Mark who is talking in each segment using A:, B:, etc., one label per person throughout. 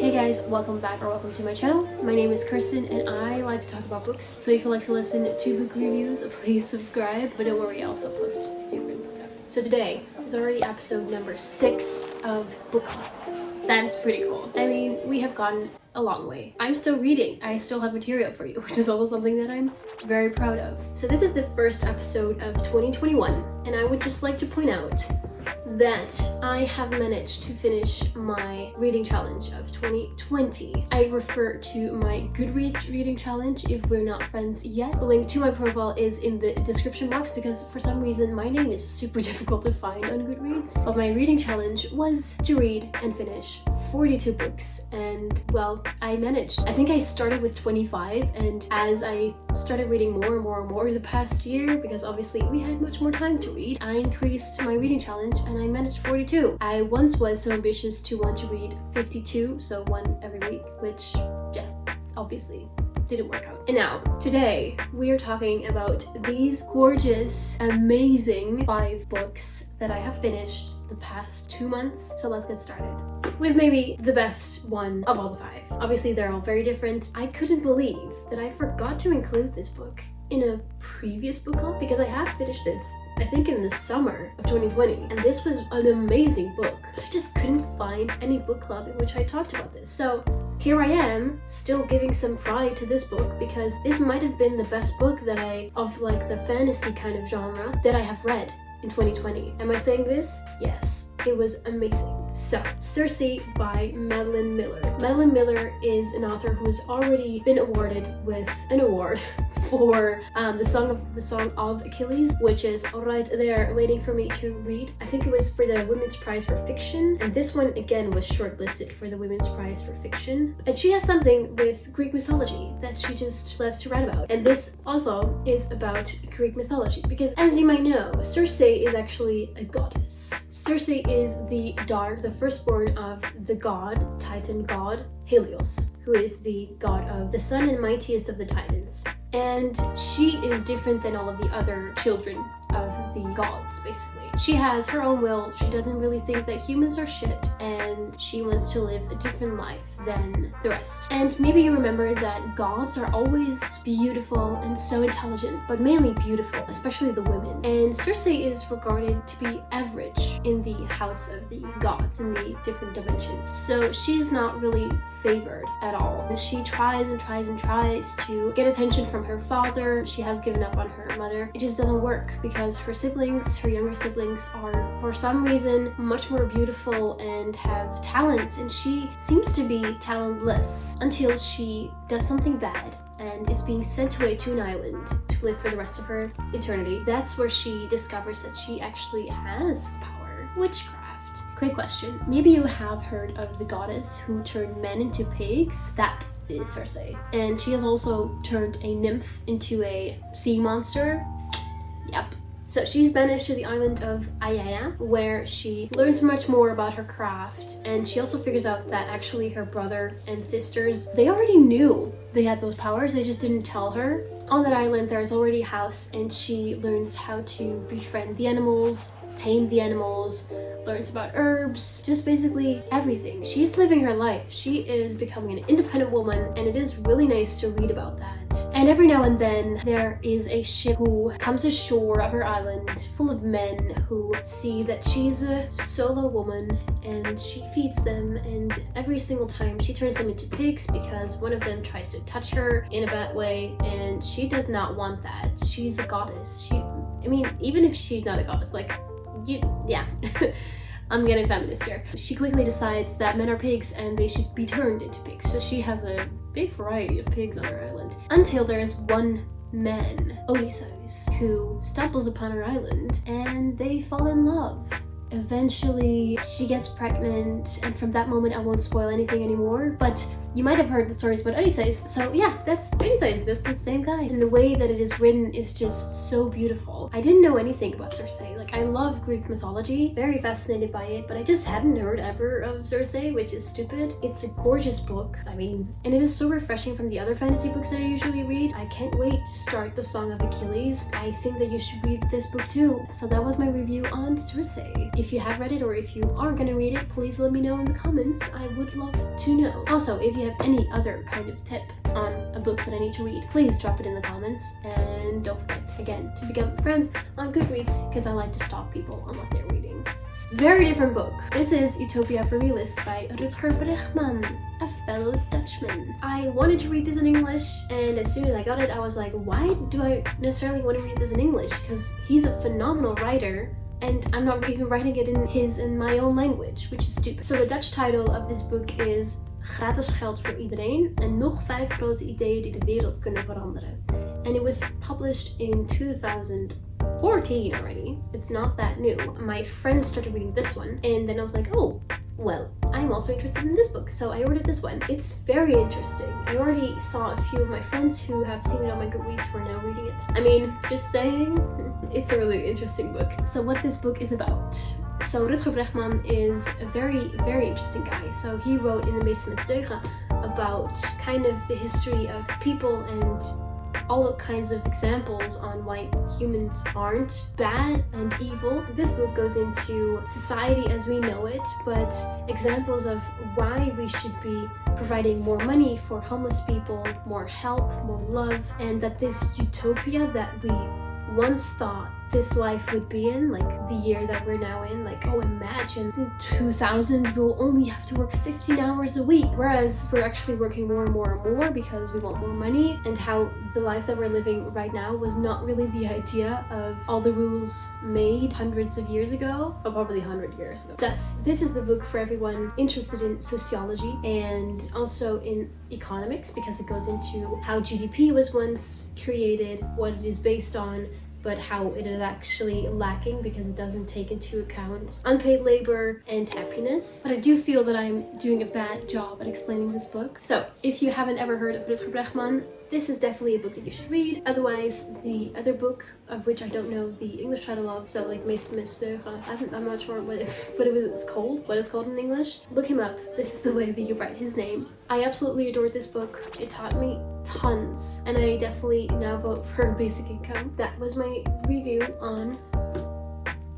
A: Hey guys, welcome back or welcome to my channel. My name is Kirsten and I like to talk about books. So if you like to listen to book reviews, please subscribe. But don't worry, I also post different stuff. So today is already episode number 6 of Bookclub. That is pretty cool. I mean, we have gotten a long way. I'm still reading. I still have material for you, which is also something that I'm very proud of. So this is the first episode of 2021 and I would just like to point out that I have managed to finish my reading challenge of 2020. I refer to my Goodreads reading challenge if we're not friends yet. The link to my profile is in the description box because for some reason my name is super difficult to find on Goodreads. But my reading challenge was to read and finish 42 books and well, I managed. I think I started with 25 and as I started reading more and more the past year, because obviously we had much more time to read, I increased my reading challenge and I managed 42. I once was so ambitious to want to read 52, so one every week, which yeah, obviously didn't work out. And now, today, we are talking about these gorgeous, amazing 5 books that I have finished the past 2 months. So let's get started with maybe the best one of all the 5. Obviously, they're all very different. I couldn't believe that I forgot to include this book in a previous book club because I have finished this, I think in the summer of 2020, and this was an amazing book. I just couldn't find any book club in which I talked about this. So here I am, still giving some pride to this book because this might have been the best book that of like the fantasy kind of genre that I have read in 2020. Am I saying this? Yes. It was amazing. So, Circe by Madeline Miller. Madeline Miller is an author who's already been awarded with an award for the song of Achilles, which is right there waiting for me to read. I think it was for the Women's Prize for Fiction, and this one again was shortlisted for the Women's Prize for Fiction. And she has something with Greek mythology that she just loves to write about. And this also is about Greek mythology because, as you might know, Circe is actually a goddess. Circe is the daughter, the firstborn of the god, Titan god, Helios, who is the god of the sun and mightiest of the Titans. And she is different than all of the other children of the gods, basically. She has her own will, she doesn't really think that humans are shit, and she wants to live a different life than the rest. And maybe you remember that gods are always beautiful and so intelligent, but mainly beautiful, especially the women. And Circe is regarded to be average in the house of the gods, in the different dimensions. So she's not really favored at all. And she tries and tries to get attention from her father. She has given up on her mother. It just doesn't work because her siblings, her younger siblings, are for some reason much more beautiful and have talents, and she seems to be talentless until she does something bad and is being sent away to an island to live for the rest of her eternity. That's where she discovers that she actually has power. Witchcraft. Quick question. Maybe you have heard of the goddess who turned men into pigs? That is Circe. And she has also turned a nymph into a sea monster. Yep. So she's banished to the island of Aiaia, where she learns much more about her craft, and she also figures out that actually her brother and sisters, they already knew they had those powers, they just didn't tell her. On that island there's already a house, and she learns how to befriend the animals, tame the animals, learns about herbs, just basically everything. She's living her life. She is becoming an independent woman, and it is really nice to read about that. And every now and then there is a ship who comes ashore of her island full of men who see that she's a solo woman, and she feeds them, and every single time she turns them into pigs because one of them tries to touch her in a bad way, and she does not want that. She's a goddess. I mean, even if she's not a goddess, like, yeah. I'm getting feminist here. She quickly decides that men are pigs and they should be turned into pigs. So she has a big variety of pigs on her island. Until there's one man, Odysseus, who stumbles upon her island and they fall in love. Eventually, she gets pregnant, and from that moment I won't spoil anything anymore, but You might have heard the stories about Odysseus, so yeah, that's Odysseus, that's the same guy. And the way that it is written is just so beautiful. I didn't know anything about Circe. Like, I love Greek mythology, very fascinated by it, but I just hadn't heard ever of Circe, which is stupid. It's a gorgeous book, I mean, and it is so refreshing from the other fantasy books that I usually read. I can't wait to start the Song of Achilles. I think that you should read this book too. So that was my review on Circe. If you have read it or if you are gonna read it, please let me know in the comments. I would love to know. Also, if you have any other kind of tip on a book that I need to read, please drop it in the comments. And don't forget, again, to become friends on Goodreads, because I like to stalk people on what they're reading. Very different book. This is Utopia for Realists by Rutger Bregman, a fellow Dutchman. I wanted to read this in English, and as soon as I got it, I was like, why do I necessarily want to read this in English? Because he's a phenomenal writer, and I'm not even writing it in my own language, which is stupid. So the Dutch title of this book is Gratis geld voor iedereen en nog 5 grote ideeën die de wereld kunnen veranderen. And it was published in 2014 already. It's not that new. My friend started reading this one, and then I was like, oh, well, I'm also interested in this book, so I ordered this one. It's very interesting. I already saw a few of my friends who have seen it on my Goodreads who are now reading it. I mean, just saying, it's a really interesting book. So what this book is about. So Rutger Bregman is a very, very interesting guy. So he wrote in De meeste mensen deugen about kind of the history of people and all kinds of examples on why humans aren't bad and evil. This book goes into society as we know it, but examples of why we should be providing more money for homeless people, more help, more love, and that this utopia that we once thought this life would be in, like the year that we're now in, like, oh, imagine in 2000 we'll only have to work 15 hours a week, whereas we're actually working more and more and more because we want more money, and how the life that we're living right now was not really the idea of all the rules made hundreds of years ago, or probably 100 years ago. Thus, this is the book for everyone interested in sociology and also in economics, because it goes into how GDP was once created, what it is based on, but how it is actually lacking because it doesn't take into account unpaid labor and happiness. But I do feel that I'm doing a bad job at explaining this book. So if you haven't ever heard of Rutger Bregman, this is definitely a book that you should read. Otherwise, the other book, of which I don't know the English title of, so like meeste mensen deugen, I'm not sure what it's called in English. Look him up. This is the way that you write his name. I absolutely adored this book. It taught me tons, and I definitely now vote for basic income. That was my review on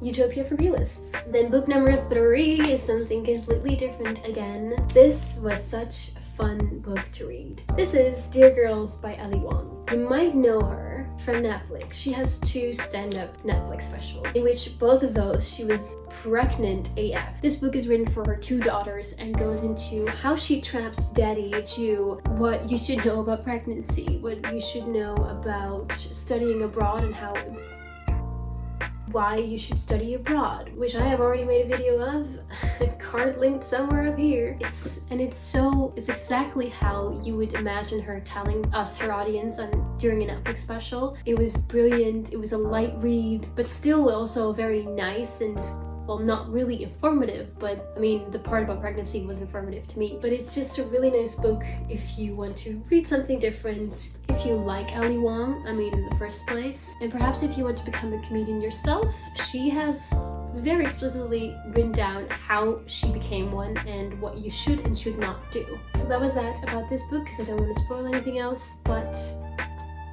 A: Utopia for Realists. Then book number 3 is something completely different again. This was such a fun book to read. This is Dear Girls by Ali Wong. You might know her from Netflix. She has 2 stand-up Netflix specials, in which both of those she was pregnant AF. This book is written for her 2 daughters and goes into how she trapped daddy to what you should know about pregnancy, what you should know about studying abroad, and why you should study abroad, which I have already made a video of, card linked somewhere up here. It's exactly how you would imagine her telling us, her audience, during a Netflix special. It was brilliant, it was a light read, but still also very nice and, well, not really informative, but I mean, the part about pregnancy was informative to me. But it's just a really nice book if you want to read something different, if you like Ali Wong, I mean, in the first place, and perhaps if you want to become a comedian yourself. She has very explicitly written down how she became one and what you should and should not do. So that was that about this book, because I don't want to spoil anything else, but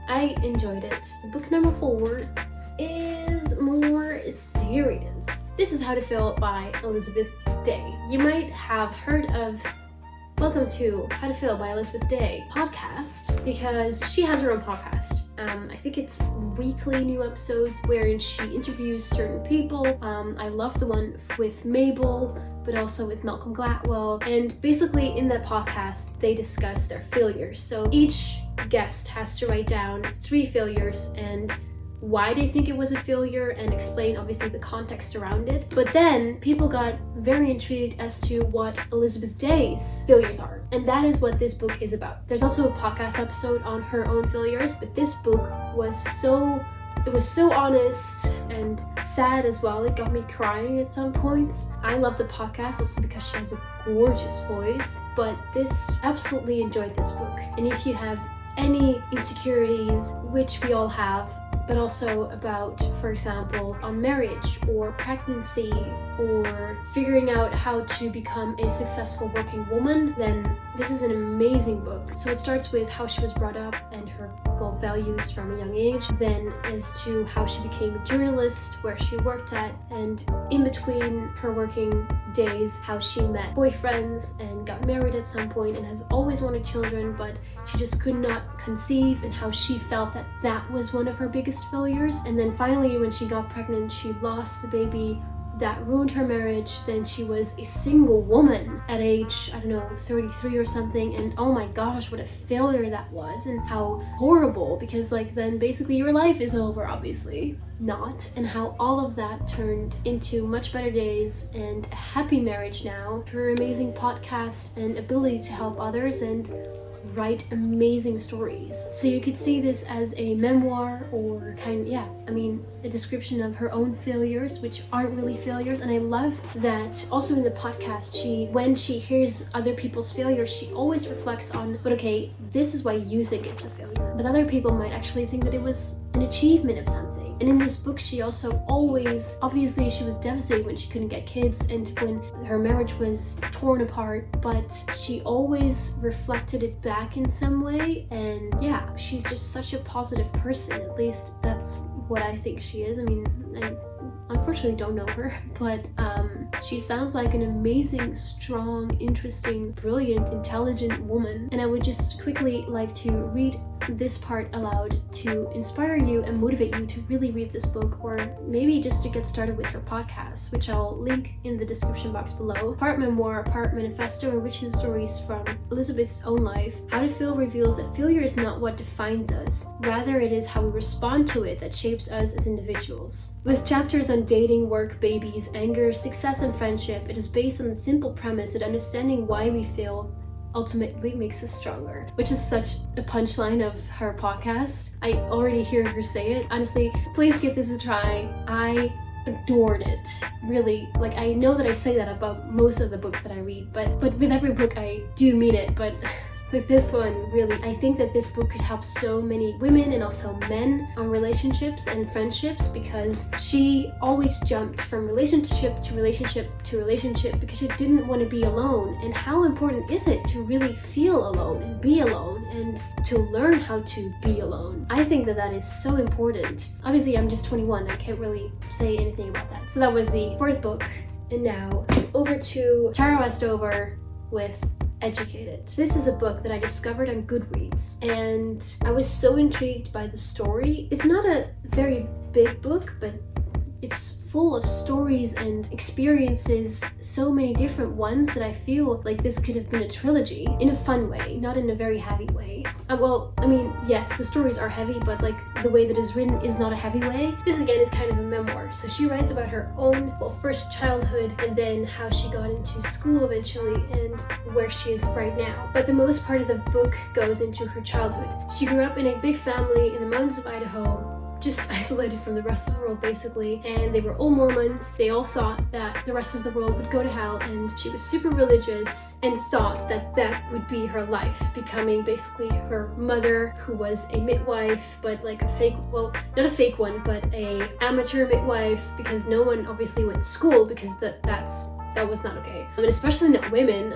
A: I enjoyed it. Book number 4 is more serious. This is How to Fail by Elizabeth Day. You might have heard of Welcome to How to Fail by Elizabeth Day podcast, because she has her own podcast. I think it's weekly new episodes wherein she interviews certain people. I love the one with Mabel, but also with Malcolm Gladwell. And basically in that podcast, they discuss their failures. So each guest has to write down 3 failures and why they think it was a failure, and explain obviously the context around it. But then people got very intrigued as to what Elizabeth Day's failures are, and that is what this book is about. There's also a podcast episode on her own failures, but this book was so It was so honest and sad as well. It got me crying at some points. I love the podcast also because she has a gorgeous voice, but absolutely enjoyed this book. And if you have any insecurities, which we all have, but also about, for example, on marriage or pregnancy or figuring out how to become a successful working woman, then this is an amazing book. So it starts with how she was brought up and her values from a young age, then as to how she became a journalist, where she worked at, and in between her working days, how she met boyfriends and got married at some point and has always wanted children, but she just could not conceive, and how she felt that that was one of her biggest failures. And then finally, when she got pregnant, she lost the baby. That ruined her marriage. Then she was a single woman at age, 33 or something, and oh my gosh, what a failure that was, and how horrible, because then basically your life is over, obviously not, and how all of that turned into much better days and a happy marriage now, her amazing podcast and ability to help others and write amazing stories. So you could see this as a memoir or a description of her own failures, which aren't really failures. And I love that also in the podcast, when she hears other people's failures, she always reflects on, but okay, this is why you think it's a failure, but other people might actually think that it was an achievement of something. And in this book, she also obviously she was devastated when she couldn't get kids and when her marriage was torn apart, but she always reflected it back in some way. And yeah, she's just such a positive person. At least that's what I think she is. I mean, I unfortunately don't know her, but she sounds like an amazing, strong, interesting, brilliant, intelligent woman. And I would just quickly like to read this part aloud to inspire you and motivate you to really read this book, or maybe just to get started with her podcast, which I'll link in the description box below. Part memoir, part manifesto, enriching stories from Elizabeth's own life. How to Fail reveals that failure is not what defines us, rather it is how we respond to it that shapes us as individuals. With chapters on dating, work, babies, anger, success, and friendship, it is based on the simple premise that understanding why we fail ultimately makes us stronger, which is such a punchline of her podcast. I already hear her say it. Honestly, please give this a try. I adored it. Really, I know that I say that about most of the books that I read, but with every book I do mean it, but with this one, really, I think that this book could help so many women and also men on relationships and friendships, because she always jumped from relationship to relationship to relationship because she didn't want to be alone. And how important is it to really feel alone and be alone and to learn how to be alone? I think that is so important. Obviously, I'm just 21. I can't really say anything about that. So that was the fourth book. And now over to Tara Westover with Educated. This is a book that I discovered on Goodreads, and I was so intrigued by the story. It's not a very big book, but it's full of stories and experiences, so many different ones that I feel like this could have been a trilogy in a fun way, not in a very heavy way. Yes, the stories are heavy, but the way that it's written is not a heavy way. This again is kind of a memoir. So she writes about her own, first childhood, and then how she got into school eventually and where she is right now. But the most part of the book goes into her childhood. She grew up in a big family in the mountains of Idaho, just isolated from the rest of the world basically, and they were all Mormons. They all thought that the rest of the world would go to hell, and she was super religious and thought that that would be her life, becoming basically her mother, who was a midwife, but a fake, not a fake one, but a amateur midwife, because no one obviously went to school, because that was not okay. And especially not women.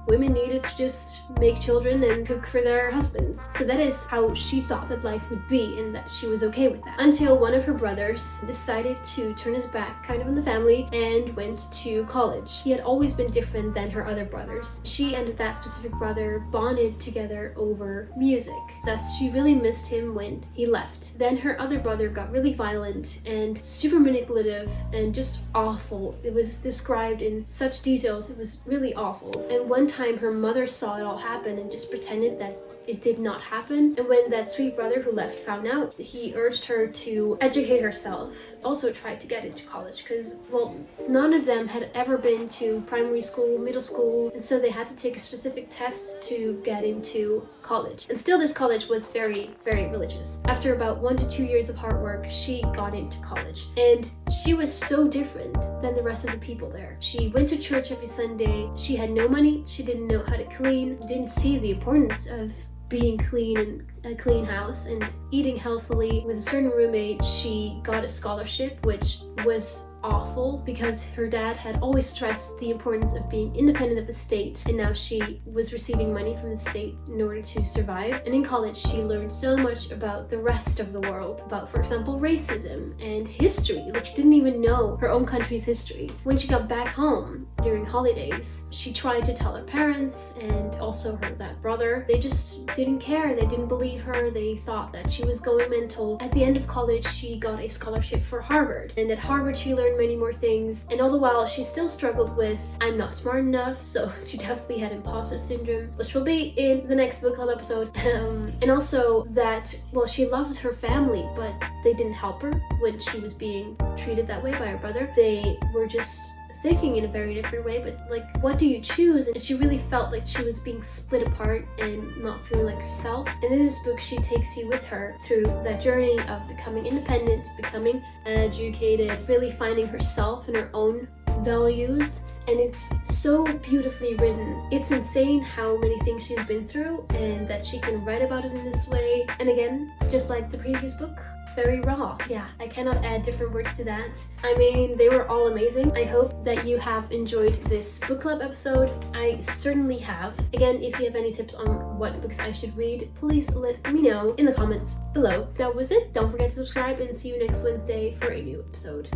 A: Women needed to just make children and cook for their husbands. So that is how she thought that life would be, and that she was okay with that. Until one of her brothers decided to turn his back kind of on the family and went to college. He had always been different than her other brothers. She and that specific brother bonded together over music. Thus, she really missed him when he left. Then her other brother got really violent and super manipulative and just awful. It was described in such details. It was really awful. And one time her mother saw it all happen and just pretended that it did not happen. And when that sweet brother who left found out, he urged her to educate herself, also tried to get into college because, well, none of them had ever been to primary school, middle school, and so they had to take specific tests to get into college. And still this college was very, very religious. After about 1 to 2 years of hard work, she got into college. And she was so different than the rest of the people there. She went to church every Sunday. She had no money. She didn't know how to clean, didn't see the importance of being clean and a clean house and eating healthily. With a certain roommate, she got a scholarship, which was awful because her dad had always stressed the importance of being independent of the state, and now she was receiving money from the state in order to survive. And in college, she learned so much about the rest of the world, about, for example, racism and history. Like, she didn't even know her own country's history. When she got back home during holidays, she tried to tell her parents and also that brother. They just didn't care. They didn't believe her. They thought that she was going mental. At the end of college, she got a scholarship for Harvard, and at Harvard she learned many more things. And all the while, she still struggled with, I'm not smart enough, so she definitely had imposter syndrome, which will be in the next book club episode. And also that, well, she loved her family, but they didn't help her when she was being treated that way by her brother. They were just thinking in a very different way, but like, what do you choose? And she really felt like she was being split apart and not feeling like herself. And in this book, she takes you with her through that journey of becoming independent, becoming educated, really finding herself and her own values. And it's so beautifully written. It's insane how many things she's been through and that she can write about it in this way. And again, just like the previous book, very raw. Yeah, I cannot add different words to that. I mean, they were all amazing. I hope that you have enjoyed this book club episode. I certainly have. Again, if you have any tips on what books I should read, please let me know in the comments below. That was it. Don't forget to subscribe and see you next Wednesday for a new episode.